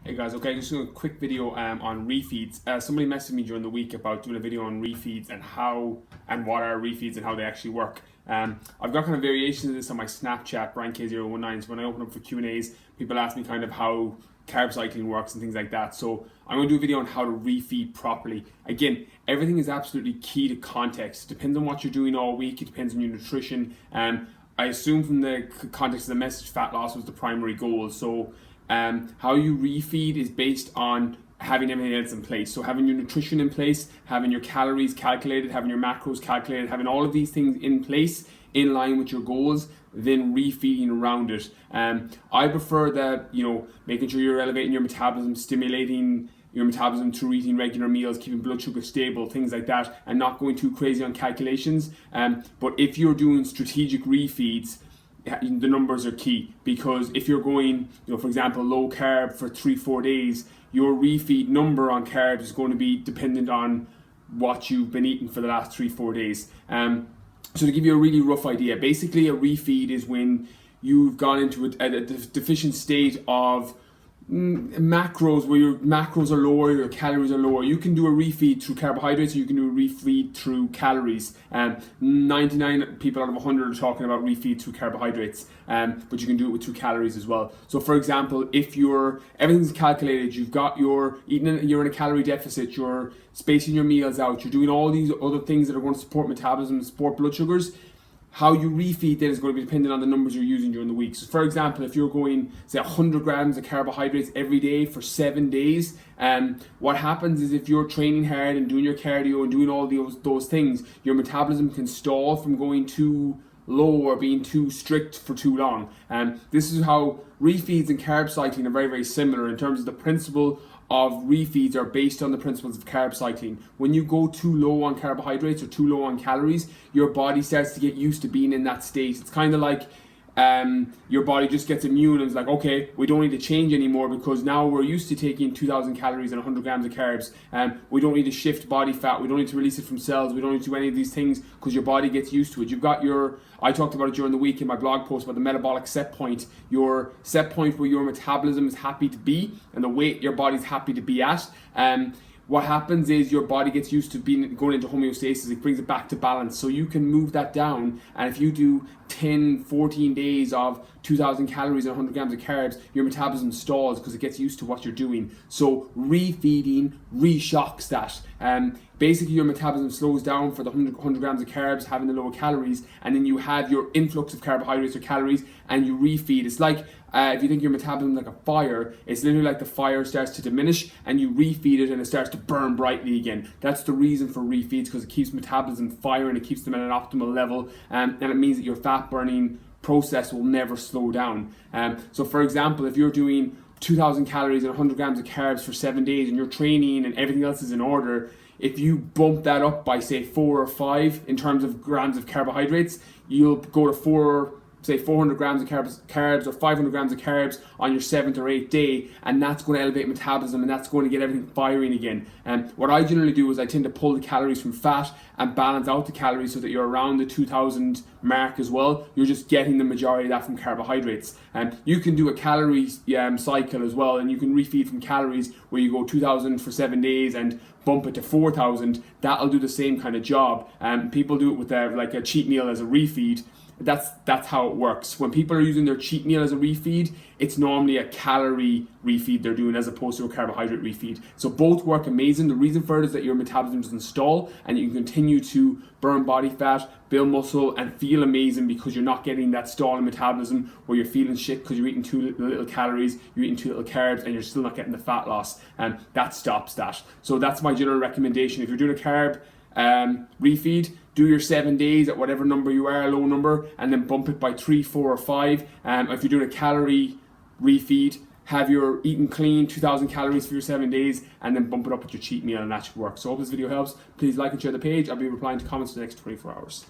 Hey guys, okay, just doing a quick video on refeeds. Somebody messaged me during the week about doing a video on refeeds and how and what are refeeds and how they actually work. I've got kind of variations of this on my Snapchat, BrianK019, so when I open up for Q&As, people ask me kind of how carb cycling works and things like that. So I'm going to do a video on how to refeed properly. Again, everything is absolutely key to context. It depends on what you're doing all week, it depends on your nutrition. I assume from the context of the message, fat loss was the primary goal. So how you refeed is based on having everything else in place. So having your nutrition in place, having your calories calculated, having your macros calculated, having all of these things in place in line with your goals, then refeeding around it. I prefer that, making sure you're elevating your metabolism, stimulating your metabolism through eating regular meals, keeping blood sugar stable, things like that, and not going too crazy on calculations. But if you're doing strategic refeeds, the numbers are key, because if you're going, for example, low carb for 3-4 days, your refeed number on carbs is going to be dependent on what you've been eating for the last 3-4 days. So to give you a really rough idea, basically a refeed is when you've gone into a deficient state of macros, where your macros are lower, your calories are lower. You can do a refeed through carbohydrates, or you can do a refeed through calories. 99 people out of 100 are talking about refeed through carbohydrates, but you can do it through calories as well. So for example, if everything's calculated, you're in a calorie deficit, you're spacing your meals out, you're doing all these other things that are going to support metabolism, support blood sugars, how you refeed then is going to be dependent on the numbers you're using during the week. So for example, if you're going, say, 100 grams of carbohydrates every day for 7 days, what happens is if you're training hard and doing your cardio and doing all those things, your metabolism can stall from going too low or being too strict for too long. This is how refeeds and carb cycling are very, very similar in terms of the principle of refeeds are based on the principles of carb cycling. When you go too low on carbohydrates or too low on calories, your body starts to get used to being in that state. It's kind of like your body just gets immune and is like, okay, we don't need to change anymore, because now we're used to taking 2,000 calories and 100 grams of carbs. We don't need to shift body fat. We don't need to release it from cells. We don't need to do any of these things, because your body gets used to it. You've got I talked about it during the week in my blog post about the metabolic set point. Your set point where your metabolism is happy to be and the weight your body's happy to be at. What happens is your body gets used to going into homeostasis. It brings it back to balance. So you can move that down. And if you do 10-14 days of 2,000 calories and 100 grams of carbs, your metabolism stalls because it gets used to what you're doing. So refeeding re-shocks that. Basically your metabolism slows down for the 100 grams of carbs, having the lower calories, and then you have your influx of carbohydrates or calories and you refeed. It's like, if you think your metabolism like a fire, it's literally like the fire starts to diminish and you refeed it and it starts to burn brightly again. That's the reason for refeeds, because it keeps metabolism firing, it keeps them at an optimal level, and it means that your fat burning process will never slow down. So for example, if you're doing 2,000 calories and 100 grams of carbs for 7 days and you're training and everything else is in order, if you bump that up by say 4 or 5 in terms of grams of carbohydrates, you'll go to 400 grams of carbs or 500 grams of carbs on your 7th or 8th day, and that's going to elevate metabolism and that's going to get everything firing again. And what I generally do is I tend to pull the calories from fat and balance out the calories so that you're around the 2,000 mark as well. You're just getting the majority of that from carbohydrates. And you can do a calorie cycle as well, and you can refeed from calories where you go 2,000 for 7 days and bump it to 4,000. That'll do the same kind of job. People do it with like a cheat meal as a refeed. That's how it works. When people are using their cheat meal as a refeed, it's normally a calorie refeed they're doing as opposed to a carbohydrate refeed. So both work amazing. The reason for it is that your metabolism doesn't stall and you can continue to burn body fat, build muscle, and feel amazing, because you're not getting that stall in metabolism where you're feeling shit because you're eating too little calories, you're eating too little carbs, and you're still not getting the fat loss. And that stops that. So that's my general recommendation. If you're doing a carb refeed, do your 7 days at whatever number you are, low number, and then bump it by 3, 4, or 5. If you're doing a calorie refeed, have your eating clean 2,000 calories for your 7 days, and then bump it up with your cheat meal, and that should work. So I hope this video helps. Please like and share the page. I'll be replying to comments in the next 24 hours.